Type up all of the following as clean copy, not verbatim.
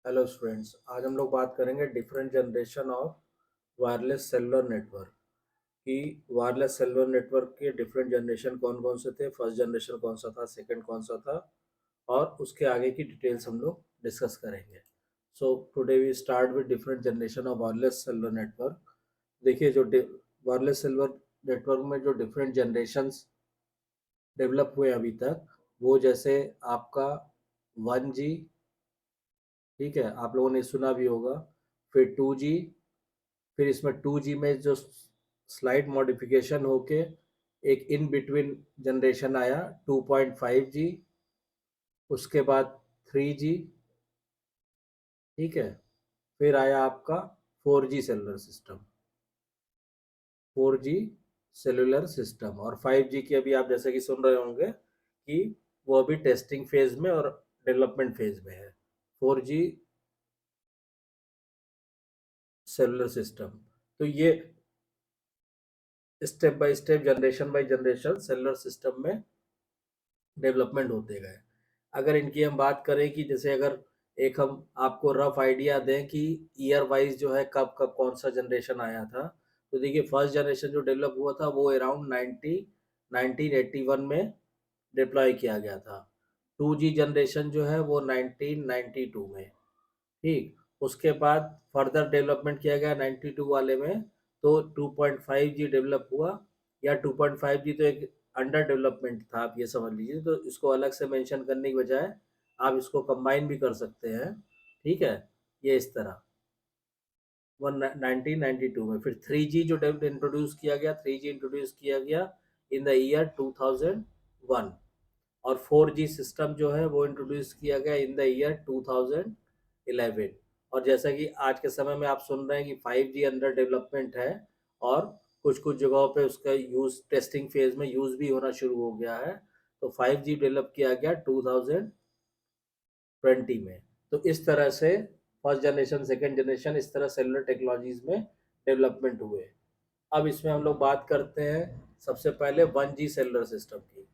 Hello students, आज हम लोग बात करेंगे different generation of wireless cellular network कि वायरलेस सेलुलर नेटवर्क के डिफरेंट जनरेशन कौन कौन से थे। फर्स्ट जनरेशन कौन सा था, सेकंड कौन सा था, और उसके आगे की डिटेल्स हम लोग डिस्कस करेंगे। So today we start with different generation of wireless cellular network. देखिए, जो वायरलेस सेलुलर नेटवर्क में जो डिफरेंट जनरेशन्स डेवलप हुए अभी तक, वो जैसे आपका 1G, ठीक है, आप लोगों ने सुना भी होगा। फिर 2G, फिर इसमें 2G में जो स्लाइड मॉडिफिकेशन होके एक इन बिटवीन जनरेशन आया 2.5G। उसके बाद 3G, ठीक है। फिर आया आपका 4G cellular system, 4G cellular system. और 5G की अभी आप जैसे कि सुन रहे होंगे कि वो अभी टेस्टिंग फेज में और डेवलपमेंट फेज में है, 4G सेलुलर सिस्टम। तो ये step by step, generation by generation cellular system में डेवलपमेंट होते गए। अगर इनकी हम बात करें कि जैसे अगर एक हम आपको रफ आइडिया दें कि ईयर वाइज जो है कब कब कौन सा जनरेशन आया था, तो देखिए फर्स्ट जनरेशन जो डेवलप हुआ था वो अराउंड 1981 में डिप्लॉय किया गया था। 2G जनरेशन जो है वो 1992 में, ठीक। उसके बाद फर्दर डेवलपमेंट किया गया 92 वाले में, तो 2.5G डेवलप हुआ। या 2.5G तो एक अंडर डेवलपमेंट था, आप ये समझ लीजिए। तो इसको अलग से मेंशन करने की बजाय आप इसको कंबाइन भी कर सकते हैं, ठीक है, ये इस तरह। वन 1992 में फिर 3G जो इंट्रोड्यूस किया गया, 3G इंट्रोड्यूस किया गया इन द ईयर 2001। और 4G सिस्टम जो है वो इंट्रोड्यूस किया गया इन द ईयर 2011। और जैसा कि आज के समय में आप सुन रहे हैं कि 5G अंडर डेवलपमेंट है, और कुछ कुछ जगहों पे उसका यूज़ टेस्टिंग फेज में यूज़ भी होना शुरू हो गया है। तो 5G डेवलप किया गया 2020 में। तो इस तरह से फर्स्ट जनरेशन, सेकेंड जनरेशन, इस तरह सेलुलर टेक्नोलॉजीज में डेवलपमेंट हुए। अब इसमें हम लोग बात करते हैं सबसे पहले 1G सेलुलर सिस्टम की।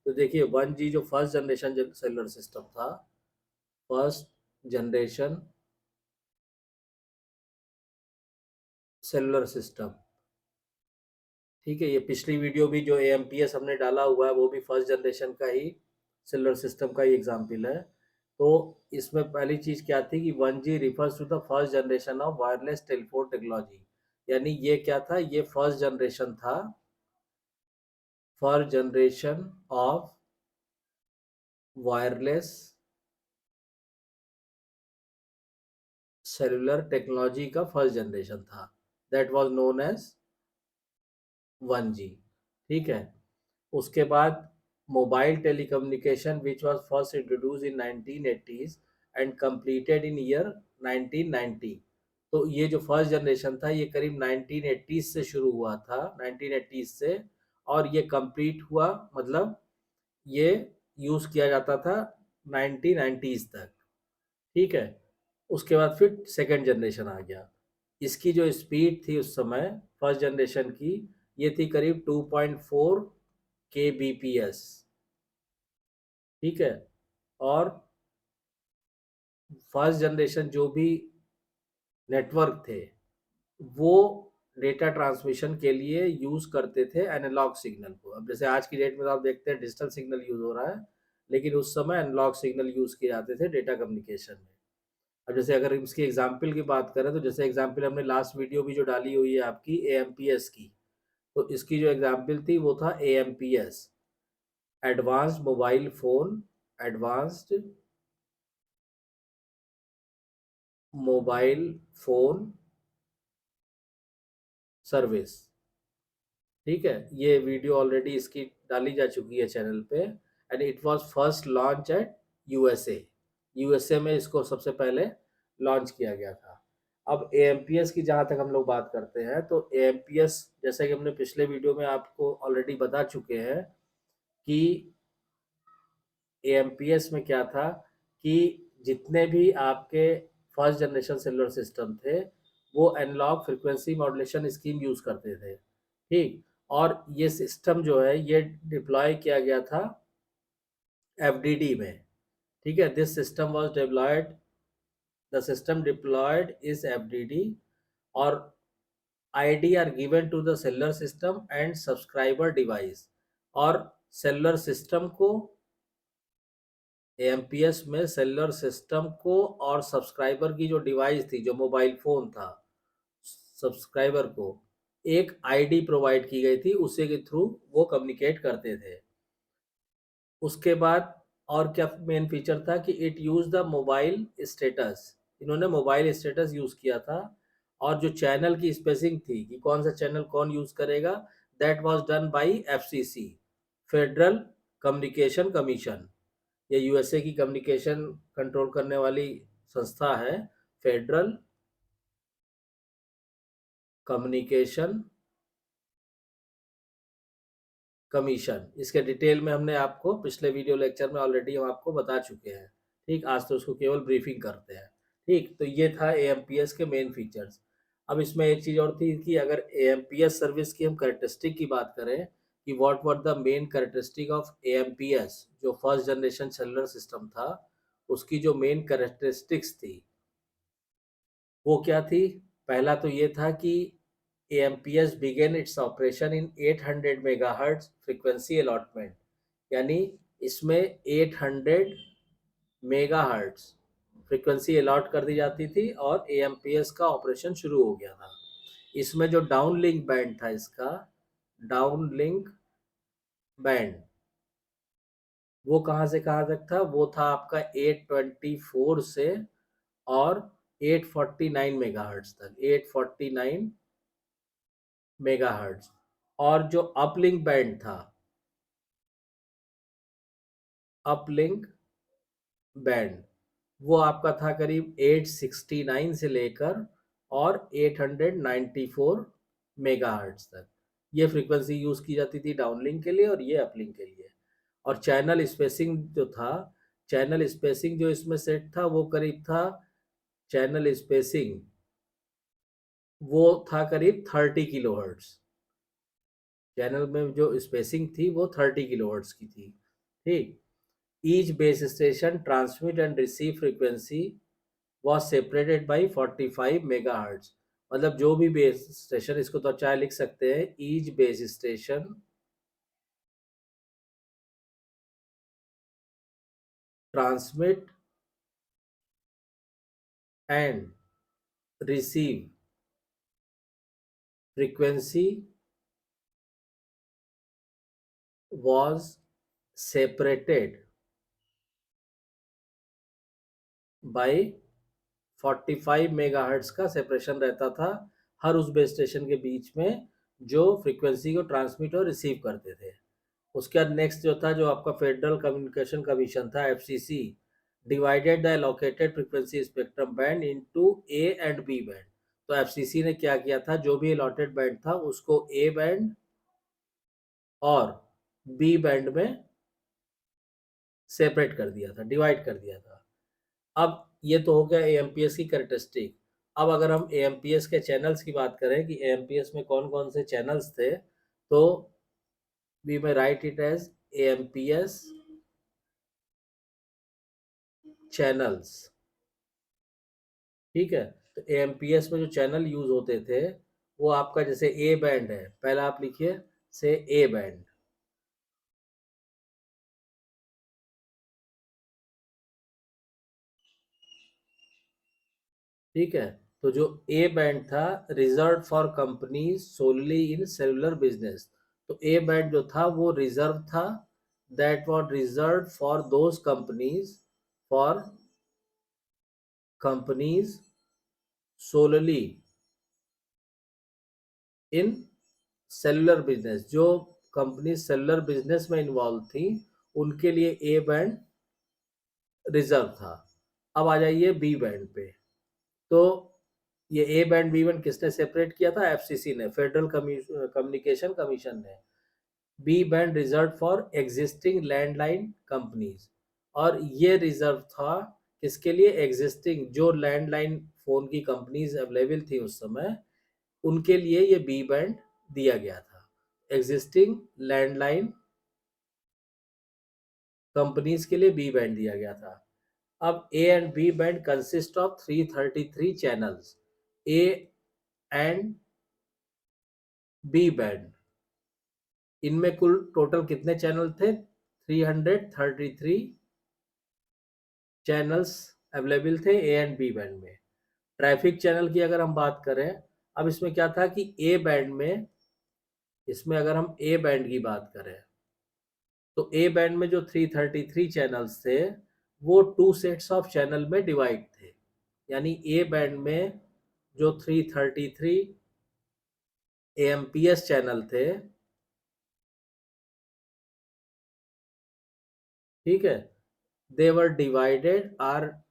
तो देखिए 1G जो फर्स्ट जनरेशन सेलुलर सिस्टम था, फर्स्ट जनरेशन सेलुलर सिस्टम, ठीक है। ये पिछली वीडियो भी जो AMPS हमने डाला हुआ है वो भी फर्स्ट जनरेशन का ही सेलुलर सिस्टम का ही एग्जाम्पल है। तो इसमें पहली चीज क्या थी कि 1G refers to the first generation of wireless telephone technology. यानी ये क्या था, ये फर्स्ट जनरेशन था, first generation of wireless cellular technology का फर्स्ट जनरेशन था। That was known as 1G, ठीक है। उसके बाद mobile telecommunication which was first introduce in 1980s and completed in year 1990। तो ये जो फर्स्ट जनरेशन था ये करीब 1980s से शुरू हुआ था, 1980s से, और ये कंप्लीट हुआ, मतलब ये यूज़ किया जाता था 1990s तक, ठीक है। उसके बाद फिर सेकंड जनरेशन आ गया। इसकी जो स्पीड थी उस समय फर्स्ट जनरेशन की, ये थी करीब 2.4 kbps, ठीक है। और फर्स्ट जनरेशन जो भी नेटवर्क थे वो डेटा ट्रांसमिशन के लिए यूज़ करते थे एनालॉग सिग्नल को। अब जैसे आज की डेट में तो आप देखते हैं डिजिटल सिग्नल यूज़ हो रहा है, लेकिन उस समय एनालॉग सिग्नल यूज़ किए जाते थे डेटा कम्युनिकेशन में। अब जैसे अगर इसकी एग्जाम्पल की बात करें, तो जैसे एग्जाम्पल हमने लास्ट वीडियो भी जो डाली हुई है आपकी AMPS की, तो इसकी जो एग्जाम्पल थी वो था AMPS, advanced mobile phone, advanced mobile phone service, ठीक है। ये वीडियो ऑलरेडी इसकी डाली जा चुकी है चैनल पे। And it was first launch eight USA, USA में इसको सबसे पहले लॉन्च किया गया था। अब AMPS की जहाँ तक हम लोग बात करते हैं, तो AMPS जैसा कि हमने पिछले वीडियो में आपको ऑलरेडी बता चुके हैं कि AMPS में क्या था कि जितने भी आपके फर्स्ट जनरेशन सेलुलर सिस्टम थे वो analogue frequency modulation scheme use करते थे, ठीक। और ये सिस्टम जो है ये डिप्लॉय किया गया था FDD में, ठीक है। This system was deployed The system deployed is FDD or ID are given to the cellular system and subscriber device. और सेलुलर सिस्टम को एएमपीएस में सेलुलर सिस्टम को और सब्सक्राइबर की जो डिवाइस थी, जो मोबाइल फोन था, सब्सक्राइबर को एक आईडी प्रोवाइड की गई थी, उसी के थ्रू वो कम्युनिकेट करते थे। उसके बाद और क्या मेन फीचर था कि it use the mobile status, इन्होंने मोबाइल स्टेटस यूज किया था। और जो चैनल की स्पेसिंग थी कि कौन सा चैनल कौन यूज करेगा, that was done by FCC, federal communication commission. ये यूएसए की कम्युनिकेशन कंट्रोल करने वाली संस्था है, फेडरल कम्युनिकेशन कमीशन। इसके डिटेल में हमने आपको पिछले वीडियो लेक्चर में ऑलरेडी हम आपको बता चुके हैं। ठीक, आज तो उसको केवल ब्रीफिंग करते हैं। ठीक, तो ये था एएमपीएस के मेन फीचर्स। अब इसमें एक चीज़ और थी कि अगर एएमपीएस सर्विस की हम कैरेक्टरिस्टिक की बात करें कि what were the main characteristic of amps, जो फर्स्ट जनरेशन सेलुलर सिस्टम था, उसकी जो मेन कैरेक्टरिस्टिक्स थी वो क्या थी। पहला तो ये था कि AMPS began its operation in 800 megahertz frequency allotment, यानी इसमें 800 मेगाहर्ट्ज फ्रीक्वेंसी अलॉट कर दी जाती थी और AMPS का ऑपरेशन शुरू हो गया था। इसमें जो डाउन लिंक बैंड था, इसका डाउन लिंक बैंड वो कहाँ से कहाँ तक था, वो था आपका 824 से और 849 मेगाहर्ट्ज तक, 849 मेगाहर्ट्ज। और जो अपलिंक बैंड था, अपलिंक बैंड वो आपका था करीब 869 से लेकर और 894 मेगाहर्ट्ज तक। ये फ्रीक्वेंसी यूज की जाती थी डाउनलिंक के लिए और ये अपलिंक के लिए। और चैनल स्पेसिंग जो था, चैनल स्पेसिंग जो इसमें सेट था वो करीब था, चैनल स्पेसिंग वो था करीब 30 किलोहर्ट्ज। चैनल में जो स्पेसिंग थी वो 30 किलोहर्ट्ज की थी। ठीक, each base station transmit and receive frequency was separated by 45 megahertz. मतलब जो भी बेस स्टेशन, इसको तो चाहे लिख सकते हैं each base station transmit and receive frequency was separated by 45 megahertz का सेपरेशन रहता था हर उस बेस स्टेशन के बीच में जो फ्रीक्वेंसी को ट्रांसमिट और रिसीव करते थे। उसके बाद नेक्स्ट जो था, जो आपका फेडरल कम्युनिकेशन कमीशन था, FCC, divided the allocated frequency spectrum band into A and B band. तो एफसीसी ने क्या किया था, जो भी अलॉटेड बैंड था उसको ए बैंड और बी बैंड में सेपरेट कर दिया था, डिवाइड कर दिया था। अब ये तो हो गया एएमपीएस की कैरेक्टरिस्टिक। अब अगर हम एएमपीएस के चैनल्स की बात करें कि एएमपीएस में कौन कौन से चैनल्स थे, तो we may write it as AMPS channels. ठीक है, तो एएमपीएस में जो चैनल यूज होते थे वो आपका, जैसे ए बैंड है, पहला आप लिखिए से ए बैंड। ठीक है, तो जो ए बैंड था, reserve for companies solely in cellular business. तो ए बैंड जो था वो रिजर्व था, that was reserve for those companies, for companies solely in cellular business. जो कंपनी सेलुलर बिजनेस में इन्वॉल्व थी उनके लिए ए बैंड रिजर्व था। अब आ जाइए बी बैंड पे। तो ये ए बैंड बी बैंड किसने सेपरेट किया था, एफसीसी ने, फेडरल कम्युनिकेशन कमीशन ने। B band reserve for existing landline companies, और ये रिजर्व था किसके लिए, एग्जिस्टिंग जो लैंडलाइन फोन की कंपनीज अवेलेबल थी उस समय, उनके लिए ये बी बैंड दिया गया था। एग्जिस्टिंग लैंडलाइन कंपनीज के लिए बी बैंड दिया गया था। अब A and B band consist of 333 channels. A and B band, इनमें कुल टोटल कितने चैनल थे? 333 चैनल्स अवेलेबल थे ए एंड बी बैंड में। ट्रैफिक चैनल की अगर हम बात करें, अब इसमें क्या था कि ए बैंड में, इसमें अगर हम ए बैंड की बात करें तो ए बैंड में जो 333 चैनल्स थे वो टू सेट्स ऑफ चैनल में डिवाइड थे। यानी ए बैंड में जो 333 एएमपीएस चैनल थे, ठीक है, they were divided are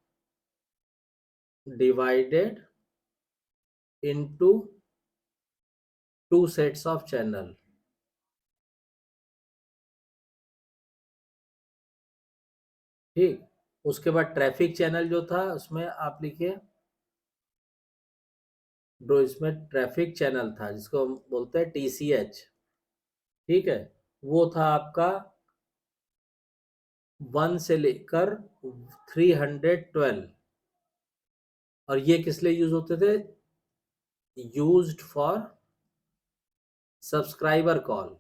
divided into two sets of channel। ठीक, उसके बाद ट्रैफिक चैनल जो था उसमें आप लिखिए, जो इसमें ट्रैफिक चैनल था जिसको हम बोलते हैं टीसीएच, ठीक है, वो था आपका 1 से लेकर 312। और ये किस लिए यूज होते थे? Used for subscriber call.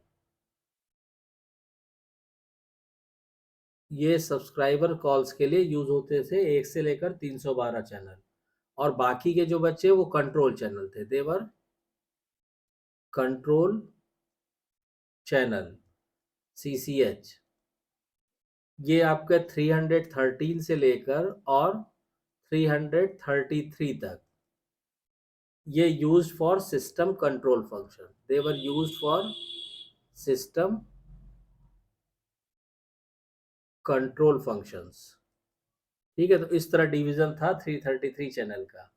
ये सब्सक्राइबर कॉल्स के लिए यूज होते थे, 1 से लेकर 312 चैनल। और बाकी के जो बच्चे वो कंट्रोल चैनल थे, देवर कंट्रोल चैनल, सीसीएच। ये आपके 313 से लेकर और 333 तक ये used for system control function, they were used for system control functions. ठीक है, तो इस तरह डिवीजन था 333 चैनल का।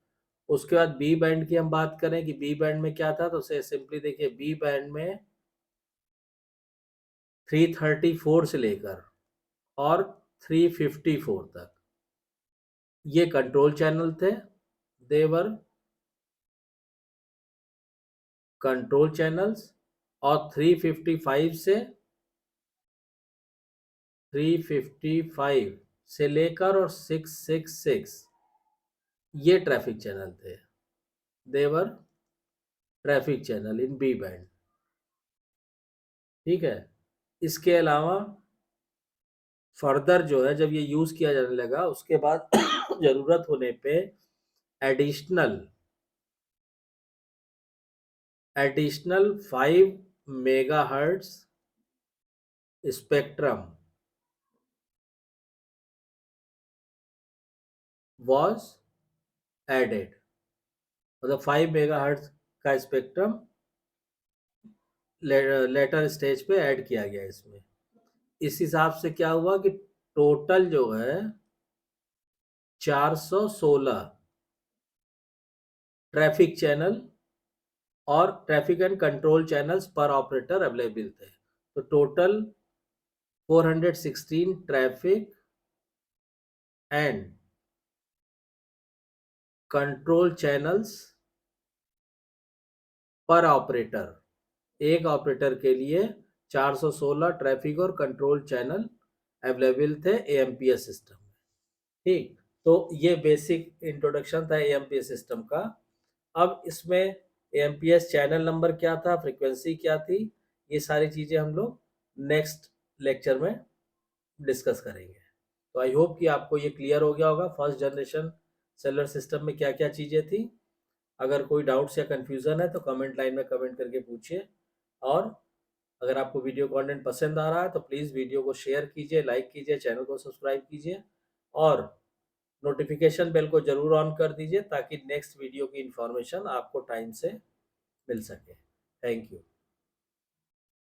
उसके बाद बी बैंड की हम बात करें कि बी बैंड में क्या था, तो उसे सिंपली देखिए, बी बैंड में 334 से लेकर और 354 तक ये कंट्रोल चैनल थे, देवर कंट्रोल चैनल्स। और 355 से लेकर और 666 ये ट्रैफिक चैनल थे, they were traffic channel in B band. ठीक है, इसके अलावा फर्दर जो है जब ये यूज किया जाने लगा उसके बाद जरूरत होने पे additional 5 megahertz spectrum was added। मतलब 5 मेगाहर्ट्ज का स्पेक्ट्रम लेटर स्टेज पे ऐड किया गया इसमें। इस हिसाब से क्या हुआ कि टोटल जो है 416 ट्रैफिक चैनल और ट्रैफिक एंड कंट्रोल चैनल्स पर ऑपरेटर अवेलेबल थे। तो total 416 traffic and control channels पर ऑपरेटर, एक ऑपरेटर के लिए 416 ट्रैफिक और कंट्रोल चैनल अवेलेबल थे एएमपीएस सिस्टम में। ठीक, तो ये बेसिक इंट्रोडक्शन था एएमपीएस सिस्टम का। अब इसमें एएमपीएस चैनल नंबर क्या था, फ्रीक्वेंसी क्या थी, ये सारी चीजें हम लोग नेक्स्ट लेक्चर में डिस्कस करेंगे। तो आई होप कि आपको ये क्लियर हो गया होगा फर्स्ट जनरेशन सेलुलर सिस्टम में क्या क्या चीजें थी। अगर कोई डाउट्स या कंफ्यूजन है तो कमेंट लाइन में कमेंट करके पूछिए। और अगर आपको वीडियो कंटेंट पसंद आ रहा है तो प्लीज़ वीडियो को शेयर कीजिए, लाइक कीजिए, चैनल को सब्सक्राइब कीजिए और नोटिफिकेशन बेल को ज़रूर ऑन कर दीजिए ताकि नेक्स्ट वीडियो की इंफॉर्मेशन आपको टाइम से मिल सके। Thank you.